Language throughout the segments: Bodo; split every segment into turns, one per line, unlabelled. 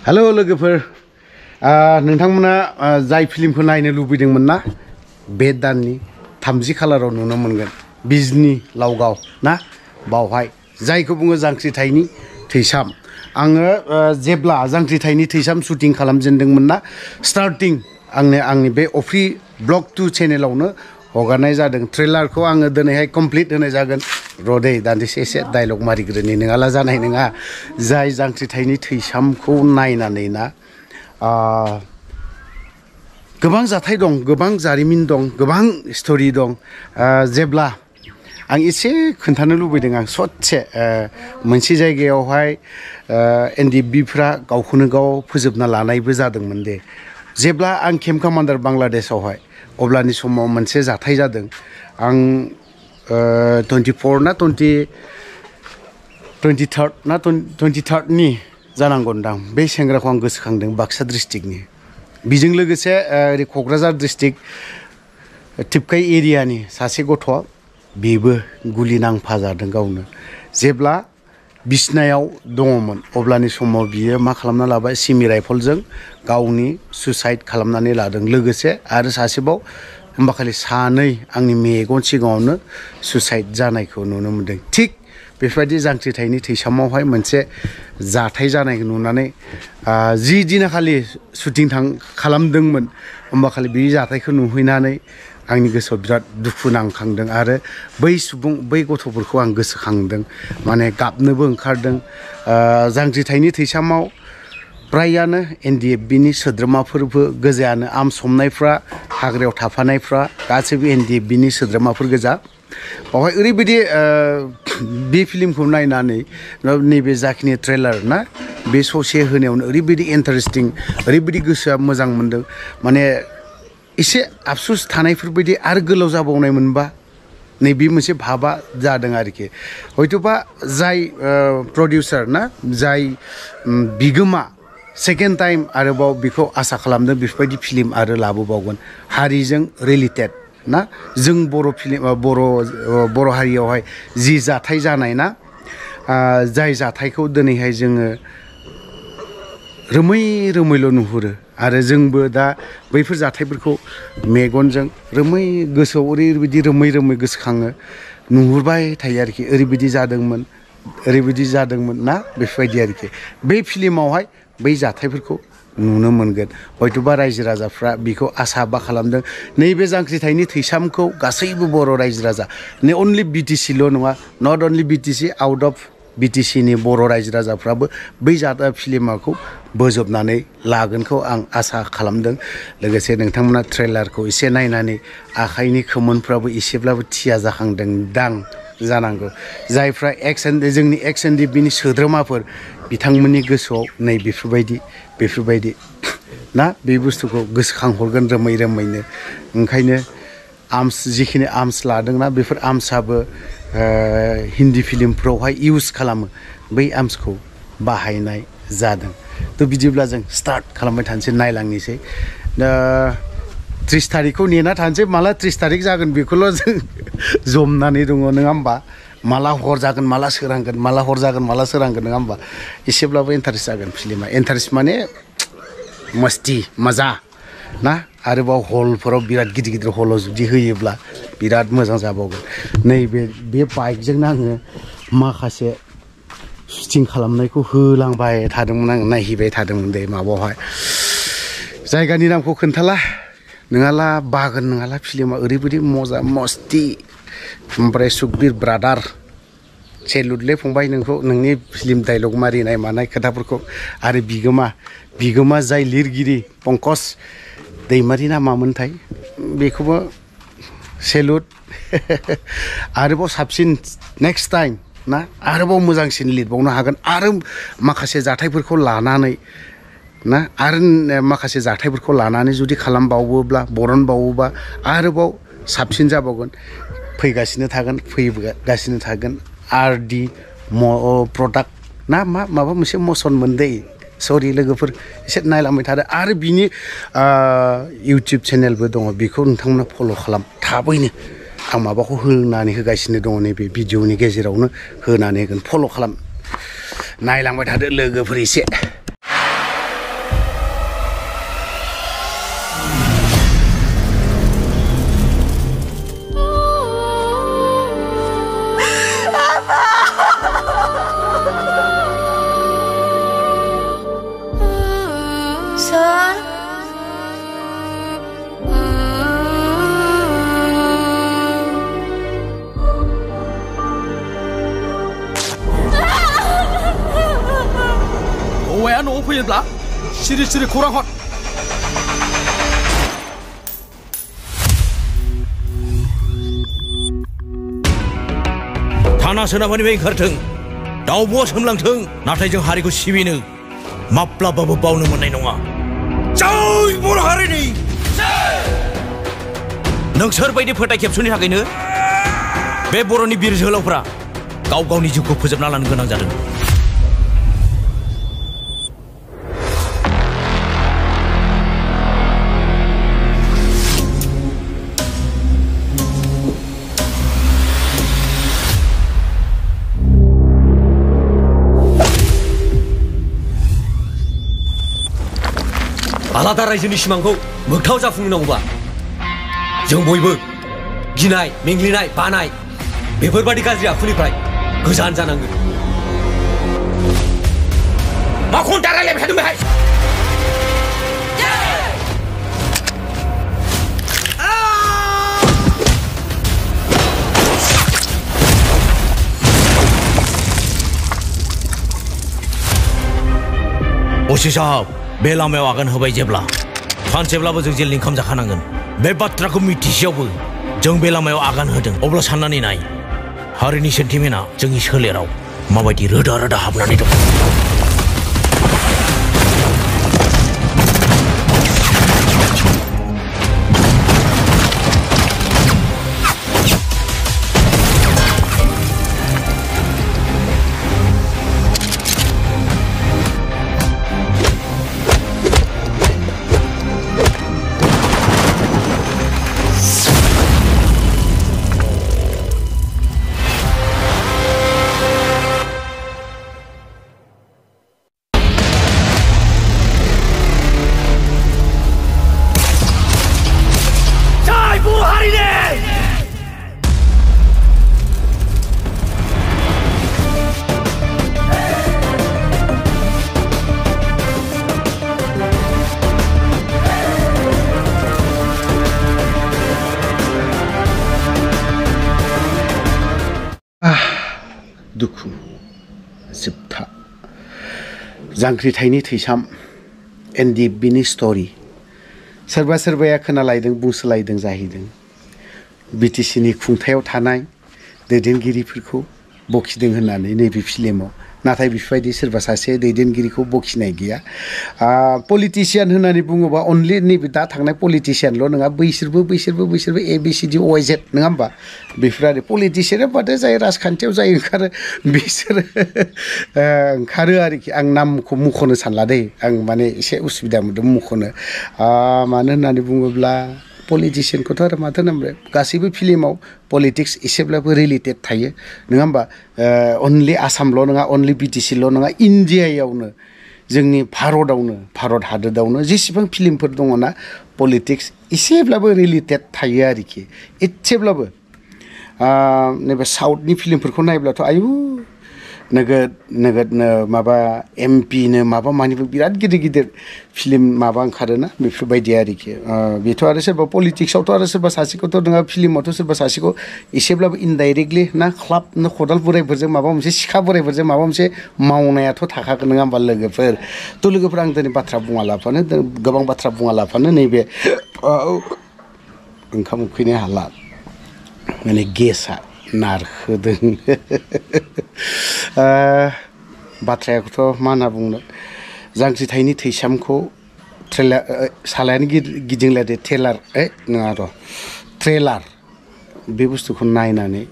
हेलो लोगोफोर नोंथांमोना जाय फिल्मखौ नायनो लुबैदोंमोन ना बे दाननि 30 खालाराव नुनो मोनगोन बिजनी लावगाव ना बावहाय जायखौ बुङो जांख्रिथायनि थैसाम आङो जेब्ला जांख्रिथायनि थैसाम शुटिं खालामजेनदोंमोन ना स्टार्टिं आंनि बे अफ्रि ब्लग 2 चेनेलावनो हगारनाय जादों ट्रेलारखौ आङो दिनैहाय कमप्लिट होनाय जागोन रदै दान्दिसे एसे डायलग मारिग्रोनि नङाला जानाय नङा जाय जांख्रिथायनि थैसामखौ नायनानै ना गोबां जाथाय दं गोबां जारिमिन दं गोबां स्टोरी दं जेब्ला आं एसे खोन्थानो लुबैदों आं ससे मोनसे जायगायावहाय एनडिएफबिफ्रा गावखौनो गाव फोजोबना लानायबो जादोंमोन दे जेब्ला आं केम्प कमान्डार बांलादेशआवहाय अब्लानि समाव मोनसे जाथाय जादों आं 24 ना 23 ना 23 नि जानांगौदां बे सेंग्राखौ आं गोसोखांदों बाक्सा डिस्ट्रिक्टनि बिजों लोगोसे ओरै क'क्राझार डिस्ट्रिक्ट टिपकाइ एरियानि सासे गथ'आ बेबो गुलि नांफाजादों गावनो जेब्ला बिसनायाव दङमोन अब्लानि समाव बियो मा खालामना लाबाय सिमि राइफलजों गावनि सुसाइड खालामनानै लादों लोगोसे आरो सासेबाव होमबा खालि सानै आंनि मेगन सिगाङावनो सुसाइड जानायखौ नुनो मोनदों थिग बेफोरबायदि जांख्रिथायनि थैसामावहाय मोनसे जाथाय जानायखौ नुनानै जि दिनाखालि शुटिं खालामदोंमोन होमबा खालि बे जाथायखौ नुहैनानै आंनि गोसोआव बिराद दुखु नांखांदों आरो बै गथ'फोरखौ आं गोसोखांदों माने गाबनोबो ओंखारदों जांख्रिथायनि थैसामाव फ्रायानो एनडिएफबिनि सोद्रोमाफोरबो गोजायानो आर्म्स हमनायफ्रा हाग्रायाव थाफानायफ्रा गासैबो एनडिएफबिनि सोद्रोमाफोर गोजा बावहाय ओरैबायदि बे फिल्मखौ नायनानै नैबे जाखिनि ट्रेलार ना बे ससे होनायावनो ओरैबायदि इन्टारेस्टिं ओरैबायदि गोसोआ मोजां मोनदों माने एसे आफसुस थानायफोरबायदि आरो गोलाव जाबावनाय मोनबा नैबे मोनसे भाबा जादों आरोखि हयथ'बा जाय प्रडिउसार ना जाय बिगोमा सेकेन्ड टाइम आरोबाव बेखौ आसा खालामदों बेफोरबायदि फिल्म आरो लाबोबावगोन हारिजों रिलेटेड ना जों बर' हारियावहाय जि जाथाय जानाय ना जाय जाथायखौ दिनैहाय जोङो रोमै नुहुरो आरो जोंबो दा बैफोर जाथायफोरखौ मेगनजों गोसोआव ओरैबायदि रोमै गोसोखाङो नुहुरबाय थायो आरोखि ओरैबायदि जादोंमोन ना बेफोरबायदि आरोखि बे फिल्मावहाय बै जाथायफोरखौ नुनो मोनगोन हयथ'बा रायजो राजाफ्रा बेखौ आसा खालामदों नैबे जांख्रिथायनि थैसामखौ गासैबो बर' रायजो राजा अनलि बिटिसिल' नङा नट अनलि बिटिसि आउट अफ बिटिसिनि बर' रायजो राजाफ्राबो बै फिल्मखौ बोजबनानै लागोनखौ आं आसा खालामदों लोगोसे नोंथांमोना ट्रेलारखौ एसे नायनानै आखाइनि खोमोनफ्राबो एसेब्लाबो थिया जाखांदों दां जानांगौ जायफ्रा जोंनि एक्स एनडिएफबिनि सोद्रोमाफोर बिथांमोननि गोसोआव नै बेफोरबायदि ना बे बुस्थुखौ गोसोखांहरगोन रोमैनो ओंखायनो जिखिनि आर्म्स लादोंना बेफोर आर्म्सआबो हिन्दी फिल्मफ्रावहाय इउज खालामो बै आर्म्सखौ बाहायनाय जादों थ' बिदिब्ला जों स्टार्ट खालामबाय थानोसै नायलांनोसै दा 30 तारिखखौ नेना थानोसै माला 30 तारिख जागोन बेखौल' जों जमनानै दङ नङा होमबा माला हर जागोन माला सोरांगोन नङा होमबा एसेब्लाबो इन्टारेस्ट जागोन फिल्मा इन्टारेस्ट माने मस्ती मजा ना आरोबाव हलफोराव बिराद गिदिर हलाव जुदि होयोब्ला बिराद मोजां जाबावगोन नैबे बाइकजोंनो आङो माखासे शुटिं खालामनायखौ होलांबाय थादोंमोन आं नायहैबाय थादोंमोन दे माबायावहाय जायगानि नामखौ खोन्थाला नङाला बागोन नङाला फिल्मा ओरैबायदि मजा मस्ती ओमफ्राय सुखबिर ब्रादार सेलुटलै फंबाय नोंनि फिल्म डायलग मारिनाय मानाय खोथाफोरखौ आरो बिगोमा जाय लिरगिरि पंकज दैमारि ना मामोनथाय बेखौबो सेलुट आरोबाव साबसिन नेक्स्ट टाइम ना आरोबाव मोजांसिन लिरबावनो हागोन आरो माखासे जाथायफोरखौ लानानै ना आरो माखासे जाथायफोरखौ लानानै जुदि बरनबावोबा आरोबाव साबसिन जाबावगोन फैगासिनो थागोन आरडि प्रडाक्ट ना माबा मोनसे मसन मोनदै सरि लोगोफोर एसे नायलांबाय थादो आरो बिनि इउटुब चेनेलबो दङ बेखौ नोंथांमोना फल' खालाम थाबैनो आं माबाखौ होनानै होगासिनो दङ नैबे भिडिअनि
Sir?
हौवाया न'आव फैयोब्ला सिरि सिरि खौरां हर थाना सोनाबनिफ्राय ओंखारथों दाउब'आ सोमलांथों नाथाय जों हारिखौ सिबिनो माब्लाबाबो बावनो मोननाय नङा जै बर' हारिनि नोंसोरबायदि फोथाय खेबस'नि थाखायनो बे बर'नि बिर जोहोलावफ्रा गाव गावनि जिउखौ फोजोबना लानो गोनां जादों आलादा रायजोनि सिमांखौ मोगथाव जाफुंनांगौबा जों बयबो गिनाय मेंग्लिनाय बानाय बेफोरबादि गाज्रि आखुनिफ्राय गोजान जानांगोन माखौ दा रायलायबाय थादों बेहाय असी साहब बे लामायाव आगान होबाय जेब्ला सानसेब्लाबो जों जेलनि ओंखाम जाखानांगोन बे बाथ्राखौ मिथिसेयावबो जों बे लामायाव आगान होदों अब्ला साननानै नाय हारिनि सेन्टिमेन्टआ जोंनि सोलेराव माबायदि रोदा रोदा हाबनानै दं
दुखु जोबथा जांख्रिथायनि थैसाम एनडिएफबिनि स्ट'रि सोरबा सोरबाया खोनालायदों बुंसोलायदों जाहैदों बिटिसिनि खुंथायाव थानाय दैदेनगिरिफोरखौ बखिदों होननानै नैबे फिल्माव नाथाय बेफोरबायदि सोरबा सासे दैदेनगिरिखौ बखिनाय गैया पलिटिशियान होननानै बुङोबा अनलि नैबे दा थांनाय पलिटिशियानल' नङा बैसोरबो ABCD OYZ नङा होमबा बेफोर आरो पलिटिशियान होनबाथाय जाय राजखान्थियाव जाय ओंखारो बिसोरो ओंखारो आरोखि आं नामखौ मुंख'नो सानला दै आं माने एसे उसुबिदा मोनदों मुंख'नो मानो होननानै बुङोब्ला पलिटिशियानखौथ' आरो माथो होनोमोन गासैबो फिल्माव पलिटिक्स एसेब्लाबो रिलेटेड थायो नङा होमबा अनलि आसामल' नङा अनलि बिटिसिल' नङा इन्डियायावनो जोंनि भारत हादोरावनो जेसेबां फिल्मफोर दङना पलिटिक्स एसेब्लाबो रिलेटेड थायो आरोखि एसेब्लाबो नैबे साउथनि फिल्मफोरखौ नायब्लाथ' आयु नोगोदनो माबा एमपिनो माबा मानिबो बिराद गिदिर गिदिर फिल्म माबा ओंखारोना बेफोरबायदि आरोखि बेथ' आरो सोरबा पलिटिक्सआवथ' आरो सोरबा सासेखौथ' नोङो फिल्मावथ' सोरबा सासेखौ एसेब्लाबो इनडाइरेक्टलि ना क्लाब ना खदाल बोराइफोरजों माबा मोनसे सिखा बोराइफोरजों माबा मोनसे मावनायाथ' थाखागोन नङा होमबा लोगोफोर थ' लोगोफोर आं दिनै बाथ्रा बुङा लाफानो गोबां बाथ्रा बुङा लाफानो नैबे ओंखाम उखैनो हाला माने गेसआ नारखोदों बाथ्रायाखौथ' मा होनना बुंनो जांख्रिथायनि थैसामखौ सालायानो गिदिंलायदो ट्रेलार बे बुस्थुखौ नायनानै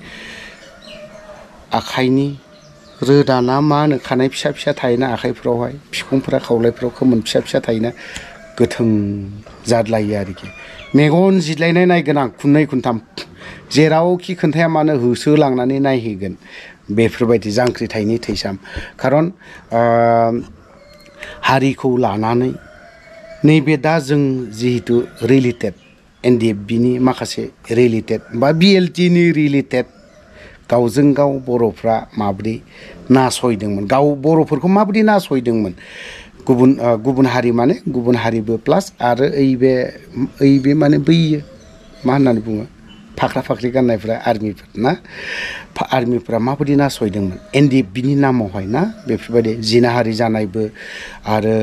आखाइनि रोदा ना मा होनो खानाय फिसा फिसा थायोना आखाइफ्रावहाय बिखुंफोरा खावलायफ्राव खोमोन फिसा फिसा थायोना गोथों जादलायो आरोखि मेगन जिदलायनाय नायगोन आं खुननै खुनथाम जेरावखि खोन्थाया मानो होसोलांनानै नायहैगोन बेफोरबायदि जांख्रिथायनि थैसाम खारन हारिखौ लानानै नैबे दा जों जिहेतु रिलेटेड एनडिएफबिनि माखासे रिलेटेड बा बिएलटिनि रिलेटेड गावजों गाव बर'फ्रा माबोरै नासयदोंमोन गाव बर'फोरखौ माबोरै नासयदोंमोन गुबुन हारि माने गुबुन हारिबो प्लास आरो ओइबे माने बैयो मा होननानै बुङो फाख्रा फाख्रि गाननायफ्रा आर्मिफोर ना आर्मिफोरा माबायदि नासयदोंमोन एनडिएफबिनि नामावहाय ना बेफोरबायदि जिनाहारि जानायबो आरो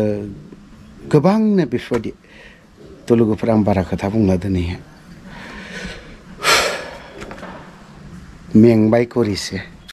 गोबांनो बेफोरबायदि थ' लोगोफोर आं बारा खोथा बुंला दिनैहाय मेंबाय करिसे